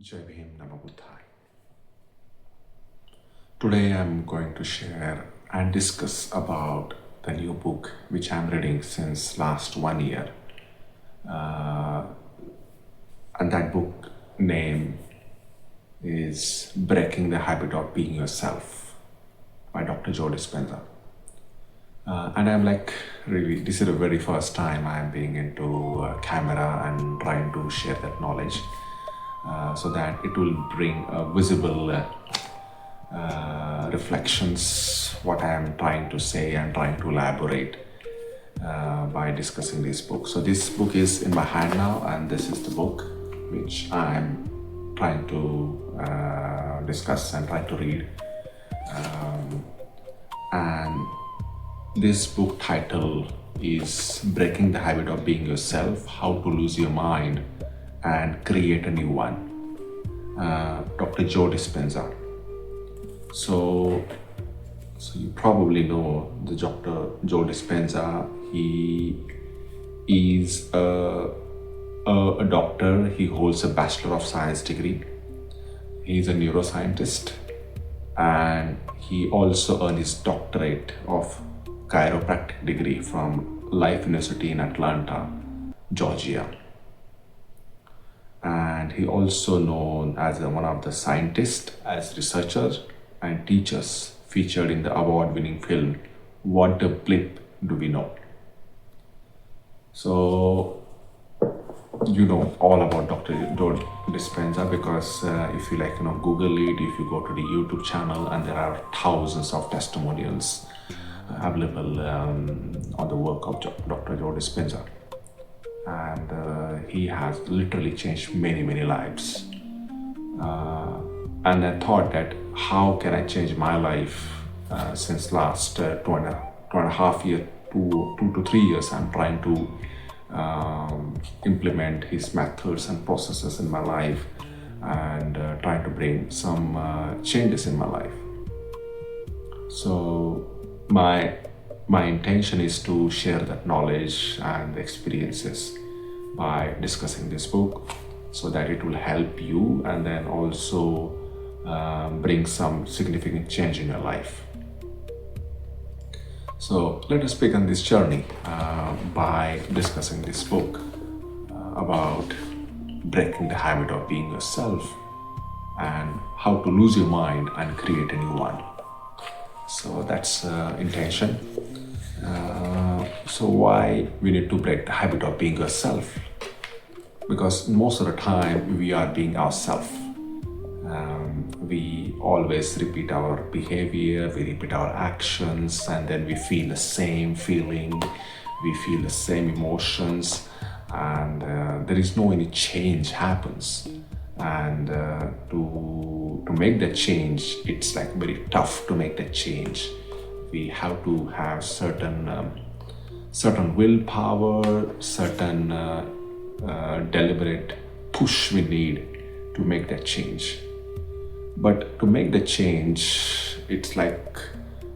Jai Bhim Namo Buddhaya. Today I'm going to share and discuss about the new book which I'm reading since last 1 year. And that book name is Breaking the Habit of Being Yourself by Dr. Joe Dispenza. And I'm like, really, this is the very first time I'm being into a camera and trying to share that knowledge so that it will bring a visible reflections, what I am trying to say and trying to elaborate by discussing this book. So this book is in my hand now, and this is the book which I'm trying to discuss and try to read. And this book title is Breaking the Habit of Being Yourself, How to Lose Your Mind and Create a New One. Dr. Joe Dispenza. So you probably know the Dr. Joe Dispenza. He is a doctor. He holds a Bachelor of Science degree. He is a neuroscientist, and he also earned his doctorate of chiropractic degree from Life University in Atlanta, Georgia. And he also known as one of the scientists, as researchers and teachers featured in the award-winning film What the Blip Do We Know? So you know all about Dr. Joe Dispenza because if you Google it, if you go to the YouTube channel, and there are thousands of testimonials available on the work of Dr. Joe Dispenza. And he has literally changed many lives. And I thought that how can I change my life since last two and a half years, 2 to 3 years. I'm trying to implement his methods and processes in my life, and trying to bring some changes in my life. So my intention is to share that knowledge and experiences by discussing this book, so that it will help you and then also bring some significant change in your life. So let us begin this journey by discussing this book about breaking the habit of being yourself and how to lose your mind and create a new one. So that's intention. So why we need to break the habit of being yourself? Because most of the time we are being ourselves. We always repeat our behavior, we repeat our actions, and then we feel the same feeling, we feel the same emotions, and there is no any change happens. And to make that change, it's like very tough to make that change. We have to have certain willpower, certain deliberate push we need to make that change. But to make the change, it's like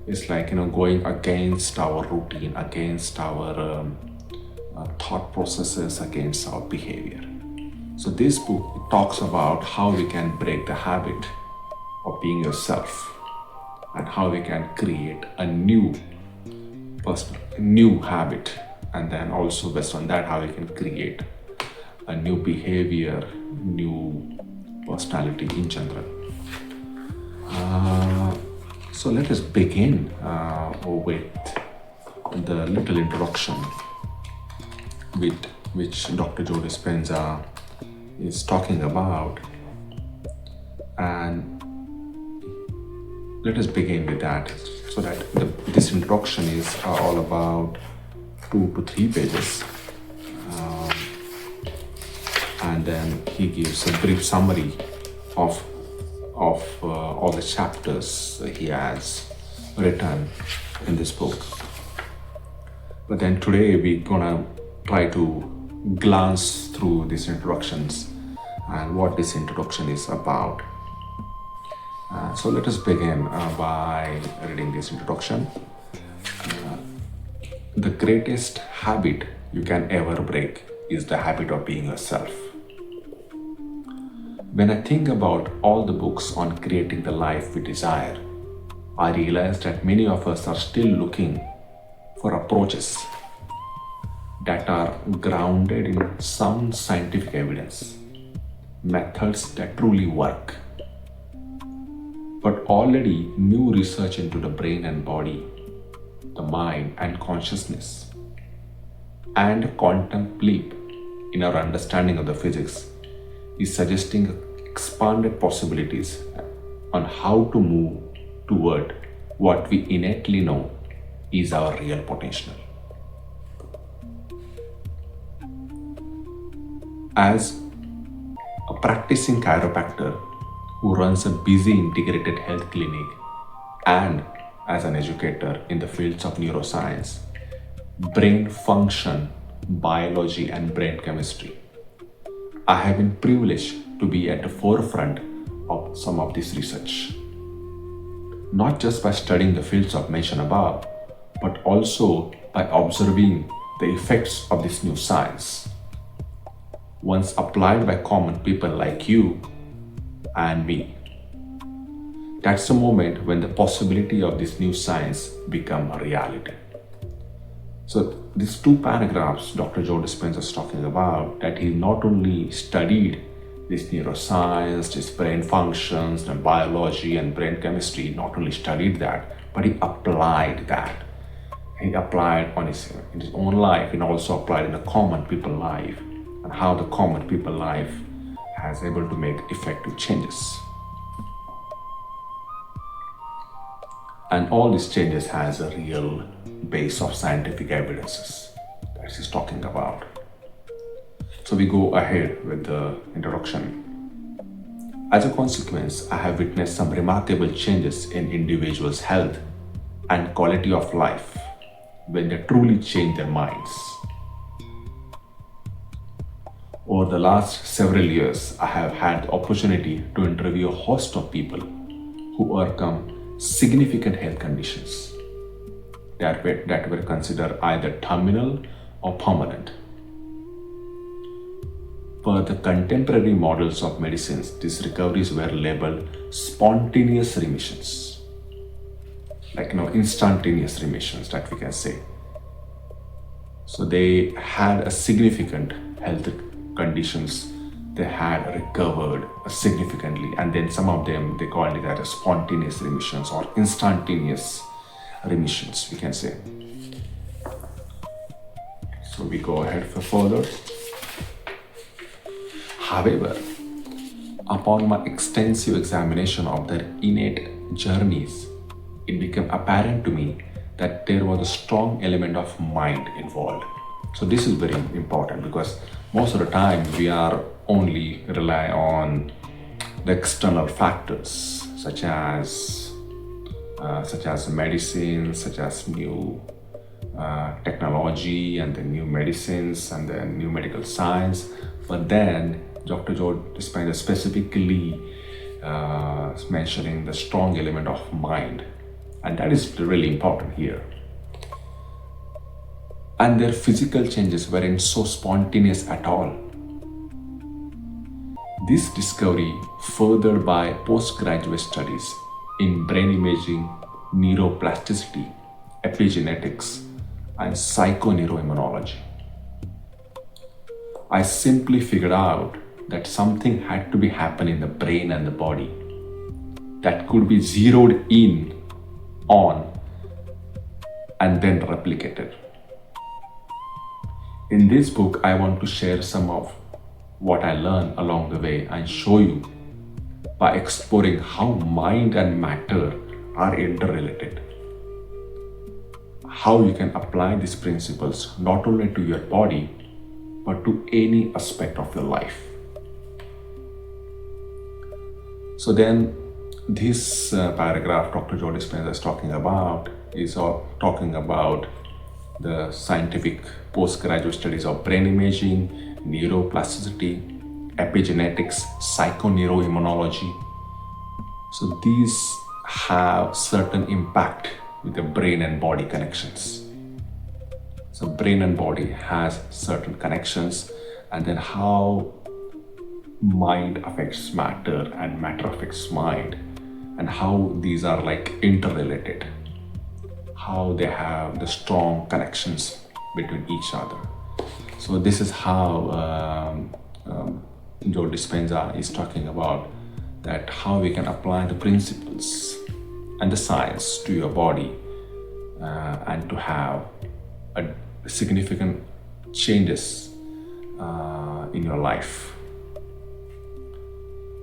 going against our routine, against our thought processes, against our behavior. So this book talks about how we can break the habit of being yourself, and how we can create a new habit, and then also based on that how we can create a new behavior, new personality in general. So let us begin with the little introduction with which Dr. Joe Dispenza is talking about, and let us begin with that, so that this introduction is all about 2 to 3 pages, and then he gives a brief summary of all the chapters he has written in this book. But then today we're gonna try to glance through these introductions and what this introduction is about. So let us begin by reading this introduction. The greatest habit you can ever break is the habit of being yourself. When I think about all the books on creating the life we desire, I realize that many of us are still looking for approaches that are grounded in sound scientific evidence, methods that truly work. But already, new research into the brain and body, the mind and consciousness, and a quantum leap in our understanding of the physics is suggesting expanded possibilities on how to move toward what we innately know is our real potential. As a practicing chiropractor who runs a busy integrated health clinic and as an educator in the fields of neuroscience, brain function, biology, and brain chemistry, I have been privileged to be at the forefront of some of this research. Not just by studying the fields of mentioned above, but also by observing the effects of this new science. Once applied by common people like you and me. That's the moment when the possibility of this new science become a reality. So these two paragraphs Dr. Joe Dispenza is talking about, that he not only studied this neuroscience, this brain functions and biology and brain chemistry, not only studied that, but he applied that. He applied in his own life and also applied in the common people life, and how the common people life has able to make effective changes. And all these changes has a real base of scientific evidences that he's talking about. So we go ahead with the introduction. As a consequence, I have witnessed some remarkable changes in individuals' health and quality of life when they truly change their minds. Over the last several years, I have had the opportunity to interview a host of people who overcome significant health conditions that were considered either terminal or permanent. Per the contemporary models of medicines, these recoveries were labeled spontaneous remissions, like instantaneous remissions that we can say. So they had a significant health conditions, they had recovered significantly, and then some of them they called it as spontaneous remissions or instantaneous remissions, we can say. So we go ahead for further. However, upon my extensive examination of their innate journeys, it became apparent to me that there was a strong element of mind involved. So this is very important because most of the time we are only rely on the external factors such as medicine, such as new technology and the new medicines and the new medical science. But then Dr. Joe Dispenza specifically mentioning the strong element of mind, and that is really important here. And their physical changes weren't so spontaneous at all. This discovery, furthered by postgraduate studies in brain imaging, neuroplasticity, epigenetics, and psychoneuroimmunology, I simply figured out that something had to be happening in the brain and the body that could be zeroed in on and then replicated. In this book, I want to share some of what I learned along the way and show you by exploring how mind and matter are interrelated. How you can apply these principles not only to your body, but to any aspect of your life. So then, this paragraph Dr. Joe Dispenza is talking about the scientific postgraduate studies of brain imaging, neuroplasticity, epigenetics, psychoneuroimmunology. So these have certain impact with the brain and body connections. So brain and body has certain connections, and then how mind affects matter and matter affects mind, and how these are like interrelated, how they have the strong connections between each other. So this is how Joe Dispenza is talking about that, how we can apply the principles and the science to your body and to have a significant changes in your life.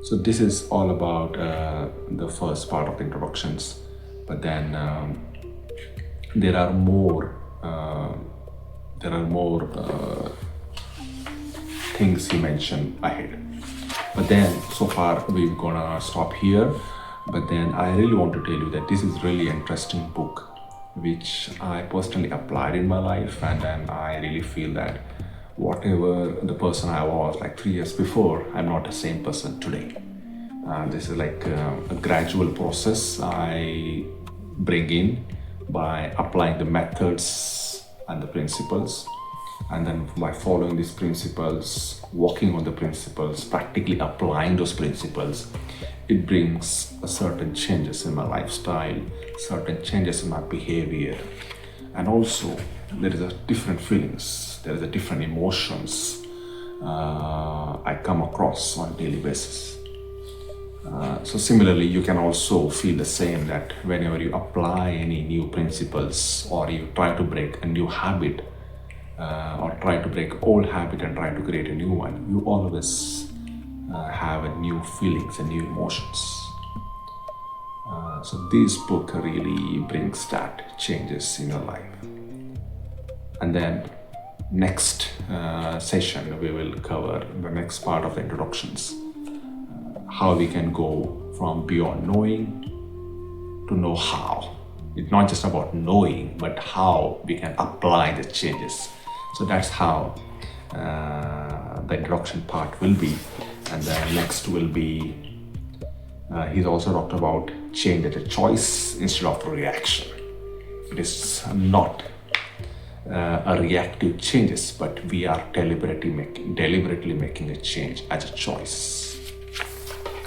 So this is all about the first part of the introductions, but then there are more things he mentioned ahead. But then so far we're gonna stop here. But then I really want to tell you that this is really interesting book, which I personally applied in my life, and then I really feel that whatever the person I was like 3 years before, I'm not the same person today. This is like a gradual process I bring in by applying the methods and the principles, and then by following these principles, working on the principles, practically applying those principles, it brings a certain changes in my lifestyle, certain changes in my behavior, and also there is a different feelings, there is a different emotions I come across on a daily basis. So similarly, you can also feel the same, that whenever you apply any new principles or you try to break a new habit or try to break old habit and try to create a new one, you always have a new feelings and new emotions. So this book really brings that changes in your life. And then next session we will cover the next part of the introductions, how we can go from beyond knowing to know how. It's not just about knowing, but how we can apply the changes. So that's how the introduction part will be. And then next will be, he's also talked about change as a choice instead of a reaction. It is not a reactive changes, but we are deliberately making a change as a choice.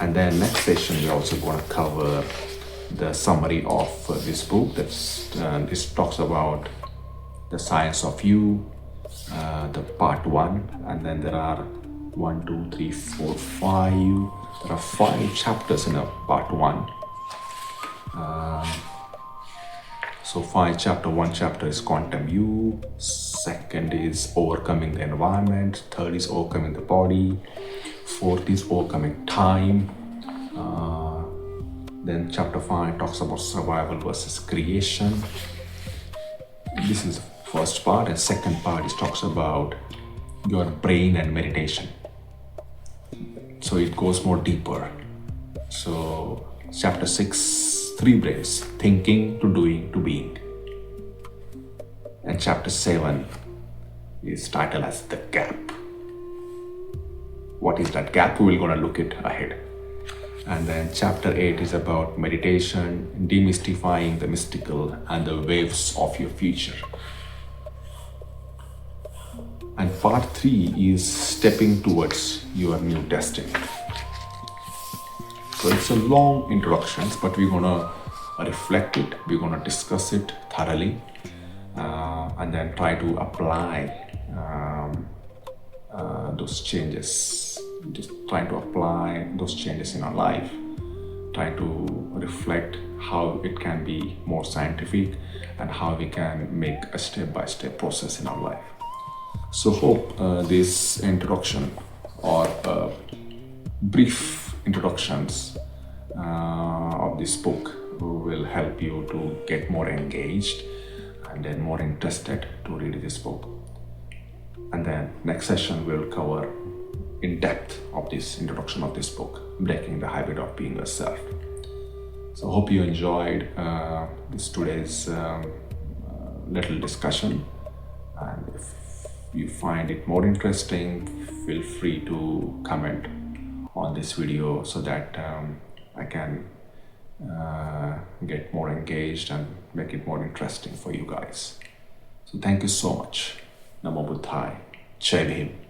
And then next session we're also going to cover the summary of this book. This talks about the science of you, the part 1, and then there are 1, 2, 3, 4, 5. There are 5 chapters in a part 1. So 1 chapter is quantum you, second is overcoming the environment, third is overcoming the body, fourth is overcoming time. Then chapter 5 talks about survival versus creation. This is the first part, and second part is talks about your brain and meditation. So it goes more deeper. So chapter 6, 3 brains, thinking to doing to being. And chapter 7 is titled as the gap. What is that gap? We're going to look it ahead. And then chapter 8 is about meditation, demystifying the mystical and the waves of your future. And part 3 is stepping towards your new destiny. So it's a long introduction, but we're gonna reflect it, we're gonna discuss it thoroughly, and then try to apply those changes. Just trying to apply those changes in our life, trying to reflect how it can be more scientific and how we can make a step-by-step process in our life. So hope this introduction or brief introductions of this book will help you to get more engaged and then more interested to read this book. And then next session we'll cover in depth of this introduction of this book, Breaking the Habit of Being Yourself. So hope you enjoyed this today's little discussion, and if you find it more interesting, feel free to comment on this video so that I can get more engaged and make it more interesting for you guys. So thank you so much. Namo Buddhaya. Jai Bhim.